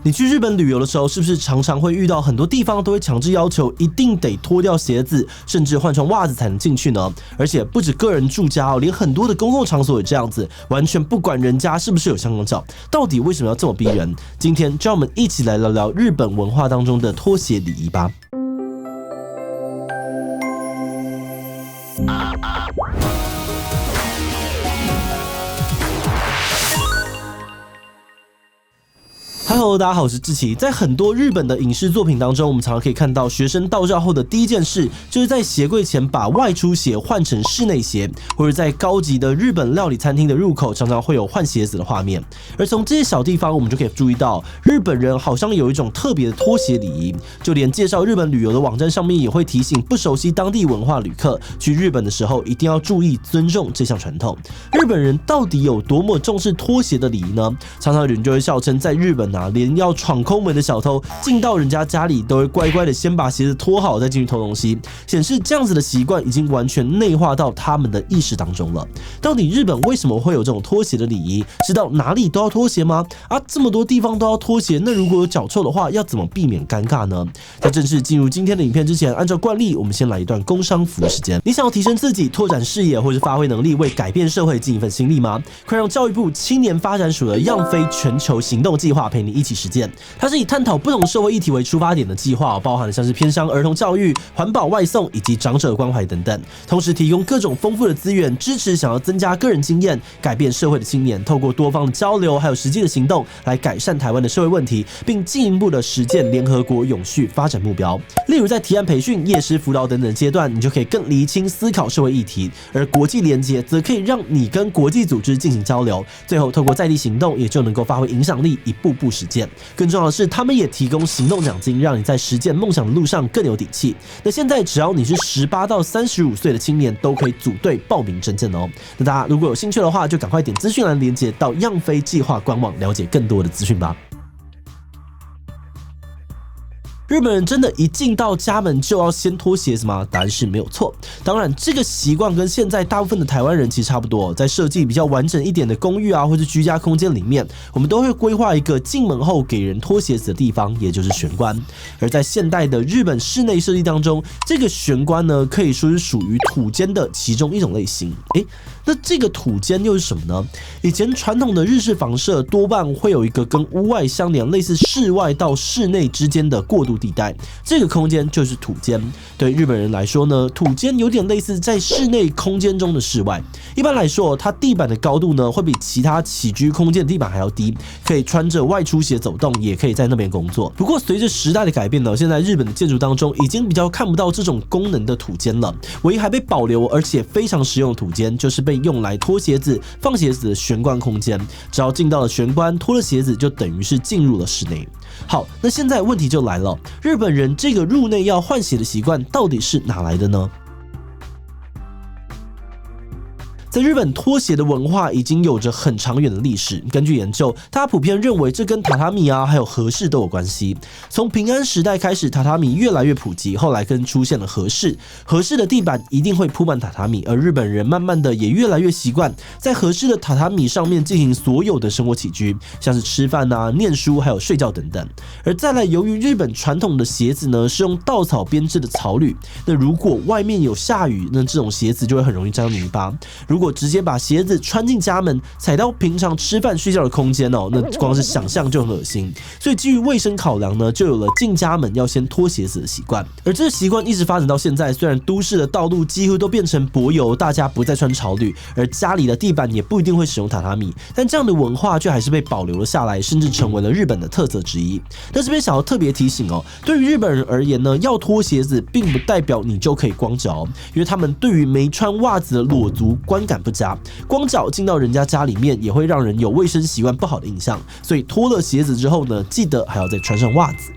你去日本旅游的时候，是不是常常会遇到很多地方都会强制要求一定得脱掉鞋子，甚至换双袜子才能进去呢？而且不止个人住家连很多的公共场所也这样子，完全不管人家是不是有香港脚，到底为什么要这么逼人？今天就让我们一起来聊聊日本文化当中的脱鞋礼仪吧。Hello， 大家好，我是志祺。在很多日本的影视作品当中，我们常常可以看到学生到校后的第一件事，就是在鞋柜前把外出鞋换成室内鞋，或者在高级的日本料理餐厅的入口，常常会有换鞋子的画面。而从这些小地方，我们就可以注意到，日本人好像有一种特别的脱鞋礼仪。就连介绍日本旅游的网站上面，也会提醒不熟悉当地文化旅客，去日本的时候一定要注意尊重这项传统。日本人到底有多么重视脱鞋的礼仪呢？常常有人就会笑称，在日本连要闯空门的小偷进到人家家里都会乖乖的先把鞋子脱好再进去偷东西，显示这样子的习惯已经完全内化到他们的意识当中了。到底日本为什么会有这种脱鞋的礼仪？是到哪里都要脱鞋吗？这么多地方都要脱鞋，那如果有脚臭的话，要怎么避免尴尬呢？在正式进入今天的影片之前，按照惯例，我们先来一段工商服务时间。你想要提升自己、拓展视野或是发挥能力，为改变社会尽一份心力吗？快让教育部青年发展署的样飞全球行动计划陪你一起实践。它是以探讨不同社会议题为出发点的计划，包含像是偏向儿童教育、环保外送以及长者关怀等等，同时提供各种丰富的资源，支持想要增加个人经验、改变社会的青年，透过多方的交流还有实际的行动来改善台湾的社会问题，并进一步的实践联合国永续发展目标。例如在提案培训、业师辅导等等阶段，你就可以更厘清思考社会议题，而国际连结则可以让你跟国际组织进行交流，最后透过在地行动，也就能够发挥影响力，一步步实践。更重要的是，他们也提供行动奖金，让你在实践梦想的路上更有底气。那现在只要你是18到35岁的青年，都可以组队报名征件哦。那大家如果有兴趣的话，就赶快点资讯栏连结到样飞计划官网，了解更多的资讯吧。日本人真的一进到家门就要先脱鞋子吗？答案是没有错。当然，这个习惯跟现在大部分的台湾人其实差不多，在设计比较完整一点的公寓或是居家空间里面，我们都会规划一个进门后给人脱鞋子的地方，也就是玄关。而在现代的日本室内设计当中，这个玄关呢，可以说是属于土间的其中一种类型。那这个土间又是什么呢？以前传统的日式房舍多半会有一个跟屋外相连，类似室外到室内之间的过渡地带，这个空间就是土间。对日本人来说呢，土间有点类似在室内空间中的室外。一般来说，它地板的高度呢，会比其他起居空间的地板还要低，可以穿着外出鞋走动，也可以在那边工作。不过随着时代的改变呢，现在日本的建筑当中已经比较看不到这种功能的土间了。唯一还被保留而且非常实用的土间，就是被用来脱鞋子、放鞋子的玄关空间。只要进到了玄关，脱了鞋子，就等于是进入了室内。好，那现在问题就来了，日本人这个入内要换鞋的习惯到底是哪来的呢？在日本，脱鞋的文化已经有着很长远的历史。根据研究，大家普遍认为这跟榻榻米还有和室都有关系。从平安时代开始，榻榻米越来越普及，后来更出现了和室。和室的地板一定会铺满榻榻米，而日本人慢慢的也越来越习惯在和室的榻榻米上面进行所有的生活起居，像是吃饭念书还有睡觉等等。而再来，由于日本传统的鞋子呢是用稻草编织的草履，那如果外面有下雨，那这种鞋子就会很容易沾泥巴。如果直接把鞋子穿进家门，踩到平常吃饭睡觉的空间那光是想象就很恶心。所以基于卫生考量呢，就有了进家门要先脱鞋子的习惯。而这个习惯一直发展到现在，虽然都市的道路几乎都变成柏油，大家不再穿草履，而家里的地板也不一定会使用榻榻米，但这样的文化却还是被保留了下来，甚至成为了日本的特色之一。那这边想要特别提醒对于日本人而言呢，要脱鞋子并不代表你就可以光脚因为他们对于没穿袜子的裸足观感不佳，光脚进到人家家里面也会让人有卫生习惯不好的印象，所以脱了鞋子之后呢，记得还要再穿上袜子。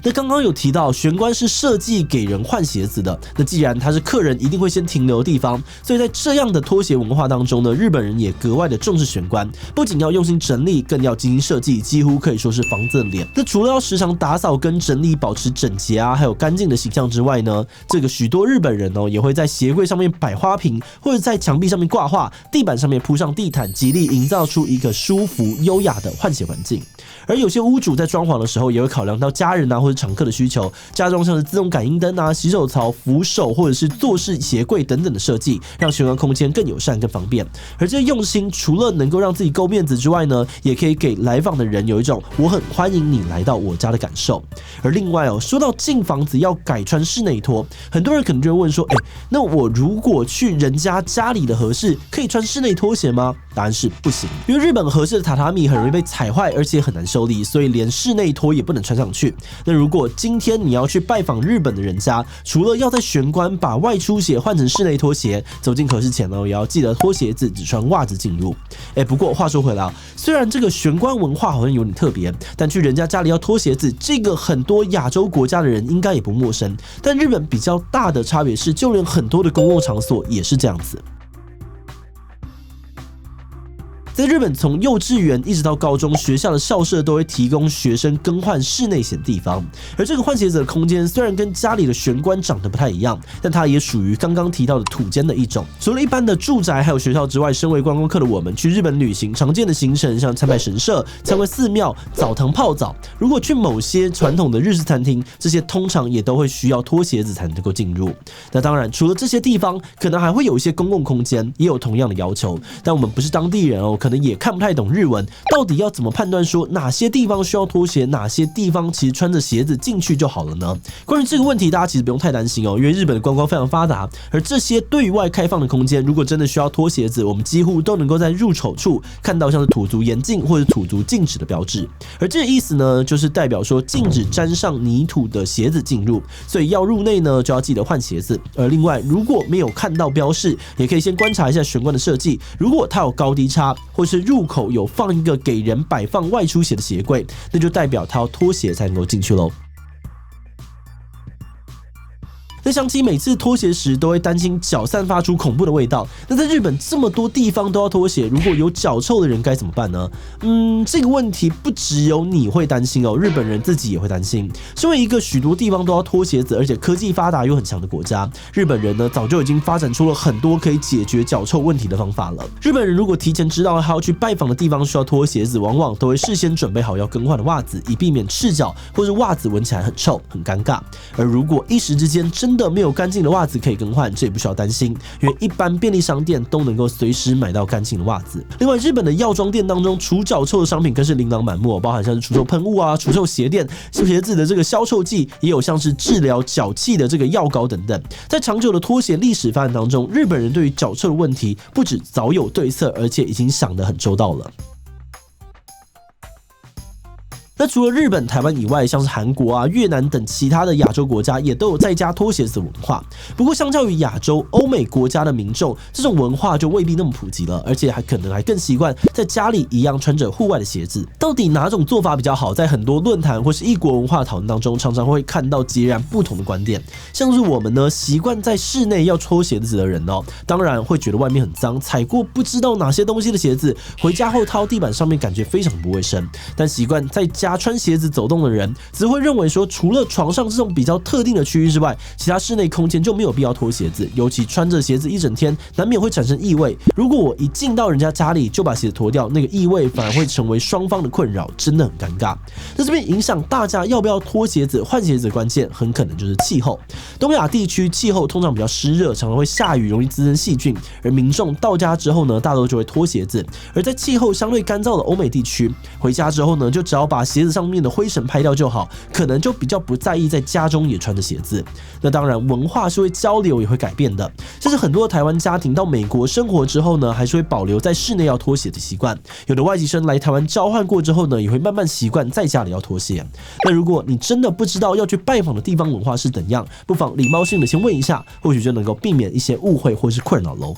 那刚刚有提到玄关是设计给人换鞋子的，那既然它是客人一定会先停留的地方，所以在这样的拖鞋文化当中呢，日本人也格外的重视玄关，不仅要用心整理，更要精心设计，几乎可以说是房子的脸。那除了要时常打扫跟整理，保持整洁啊，还有干净的形象之外呢，这个许多日本人也会在鞋柜上面摆花瓶，或者在墙壁上面挂画，地板上面铺上地毯，极力营造出一个舒服优雅的换鞋环境。而有些屋主在装潢的时候，也会考量到家人啊或者常客的需求，加装像是自动感应灯啊、洗手槽、扶手或者是坐式鞋柜等等的设计，让玄关空间更友善、更方便。而这用心除了能够让自己够面子之外呢，也可以给来访的人有一种我很欢迎你来到我家的感受。而另外说到进房子要改穿室内拖，很多人可能就会问说，那我如果去人家家里的和室，可以穿室内拖鞋吗？答案是不行，因为日本和室的榻榻米很容易被踩坏，而且很难修理，所以连室内拖也不能穿上去。那如果今天你要去拜访日本的人家，除了要在玄关把外出鞋换成室内拖鞋，走进和室前呢，也要记得脱鞋子，只穿袜子进入。不过话说回来，虽然这个玄关文化好像有点特别，但去人家家里要脱鞋子，这个很多亚洲国家的人应该也不陌生。但日本比较大的差别是，就连很多的公共场所也是这样子。在日本，从幼稚园一直到高中，学校的校舍都会提供学生更换室内鞋的地方。而这个换鞋子的空间虽然跟家里的玄关长得不太一样，但它也属于刚刚提到的土间的一种。除了一般的住宅还有学校之外，身为观光客的我们去日本旅行，常见的行程像参拜神社、参观寺庙、澡堂泡澡。如果去某些传统的日式餐厅，这些通常也都会需要脱鞋子才能够进入。那当然，除了这些地方，可能还会有一些公共空间也有同样的要求。但我们不是当地人可能也看不太懂日文，到底要怎么判断说哪些地方需要脱鞋，哪些地方其实穿着鞋子进去就好了呢？关于这个问题，大家其实不用太担心因为日本的观光非常发达，而这些对外开放的空间，如果真的需要脱鞋子，我们几乎都能够在入口处看到像是土足严禁或者土足禁止的标志。而这个意思呢，就是代表说禁止沾上泥土的鞋子进入，所以要入内呢，就要记得换鞋子。而另外，如果没有看到标示，也可以先观察一下玄关的设计，如果它有高低差，或是入口有放一个给人摆放外出鞋的鞋柜，那就代表他要脱鞋才能够进去咯。那想起每次脱鞋时都会担心脚散发出恐怖的味道，那在日本这么多地方都要脱鞋，如果有脚臭的人该怎么办呢？这个问题不只有你会担心日本人自己也会担心。身为一个许多地方都要脱鞋子，而且科技发达又很强的国家，日本人呢早就已经发展出了很多可以解决脚臭问题的方法了。日本人如果提前知道还要去拜访的地方需要脱鞋子，往往都会事先准备好要更换的袜子，以避免赤脚或是袜子闻起来很臭很尴尬。而如果一时之间真的没有干净的袜子可以更换，这也不需要担心，因为一般便利商店都能够随时买到干净的袜子。另外，日本的药妆店当中除脚臭的商品更是琳琅满目，包含像是除臭喷雾啊、除臭鞋垫、鞋子的这个消臭剂，也有像是治疗脚气的这个药膏等等。在长久的拖鞋历史发展当中，日本人对于脚臭的问题不止早有对策，而且已经想得很周到了。那除了日本、台湾以外，像是韩国啊、越南等其他的亚洲国家也都有在家脱鞋子的文化。不过，相较于亚洲、欧美国家的民众，这种文化就未必那么普及了，而且可能更习惯在家里一样穿着户外的鞋子。到底哪种做法比较好？在很多论坛或是异国文化讨论当中，常常会看到截然不同的观点。像是我们呢，习惯在室内要脱鞋子的人当然会觉得外面很脏，踩过不知道哪些东西的鞋子，回家后掏地板上面感觉非常不卫生。但习惯在家穿鞋子走动的人，只会认为说，除了床上这种比较特定的区域之外，其他室内空间就没有必要脱鞋子。尤其穿着鞋子一整天，难免会产生异味。如果我一进到人家家里就把鞋子脱掉，那个异味反而会成为双方的困扰，真的很尴尬。那这边影响大家要不要脱鞋子、换鞋子的关键，很可能就是气候。东亚地区气候通常比较湿热，常常会下雨，容易滋生细菌。而民众到家之后呢，大多就会脱鞋子。而在气候相对干燥的欧美地区，回家之后呢，就只要把鞋子上面的灰尘拍掉就好，可能就比较不在意在家中也穿着鞋子。那当然，文化是会交流也会改变的。像是很多台湾家庭到美国生活之后呢，还是会保留在室内要脱鞋的习惯。有的外籍生来台湾交换过之后呢，也会慢慢习惯在家里要脱鞋。那如果你真的不知道要去拜访的地方文化是怎样，不妨礼貌性的先问一下，或许就能够避免一些误会或是困扰喽。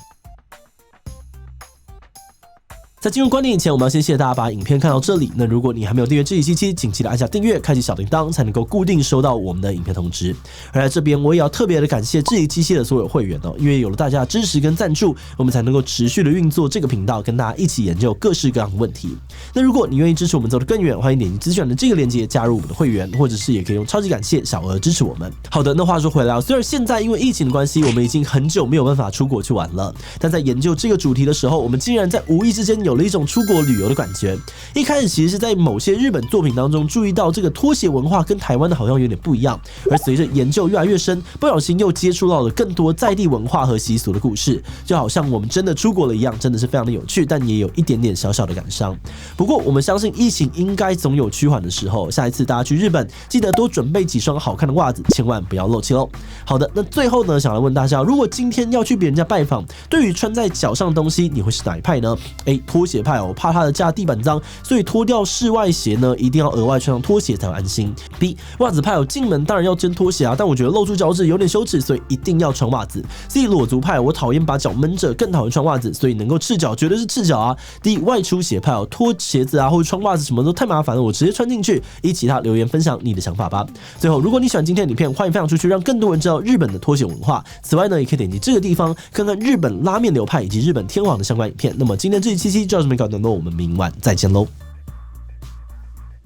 在进入观点以前，我们要先谢谢大家把影片看到这里。那如果你还没有订阅志祺七七，请记得按下订阅，开启小铃铛，才能够固定收到我们的影片通知。而在这边，我也要特别的感谢志祺七七的所有会员哦，因为有了大家的支持跟赞助，我们才能够持续的运作这个频道，跟大家一起研究各式各样的问题。那如果你愿意支持我们走得更远，欢迎点击资讯栏的这个链接加入我们的会员，或者是也可以用超级感谢小额支持我们。好的，那话说回来，虽然现在因为疫情的关系，我们已经很久没有办法出国去玩了，但在研究这个主题的时候，我们竟然在无意之间有了一种出国旅游的感觉。一开始其实是在某些日本作品当中注意到这个拖鞋文化跟台湾的好像有点不一样，而随着研究越来越深，不小心又接触到了更多在地文化和习俗的故事，就好像我们真的出国了一样，真的是非常的有趣，但也有一点点小小的感伤。不过我们相信疫情应该总有趋缓的时候，下一次大家去日本记得多准备几双好看的袜子，千万不要漏气喽。好的，那最后呢，想来问大家，如果今天要去别人家拜访，对于穿在脚上的东西，你会是哪一派呢？拖鞋派哦，怕它的家地板脏，所以脱掉室外鞋呢，一定要额外穿上拖鞋才会安心。B 袜子派哦，进门当然要真拖鞋啊，但我觉得露出脚趾有点羞耻，所以一定要穿袜子。C 裸足派，我讨厌把脚闷着，更讨厌穿袜子，所以能够赤脚绝对是赤脚啊。D 外出鞋派哦，脱鞋子啊或者穿袜子什么都太麻烦了，我直接穿进去。依其他留言分享你的想法吧。最后，如果你喜欢今天的影片，欢迎分享出去，让更多人知道日本的拖鞋文化。此外呢，也可以点击这个地方看看日本拉面流派以及日本天皇的相关影片。那么今天这一期就到这边告一段落，我们明晚再见喽。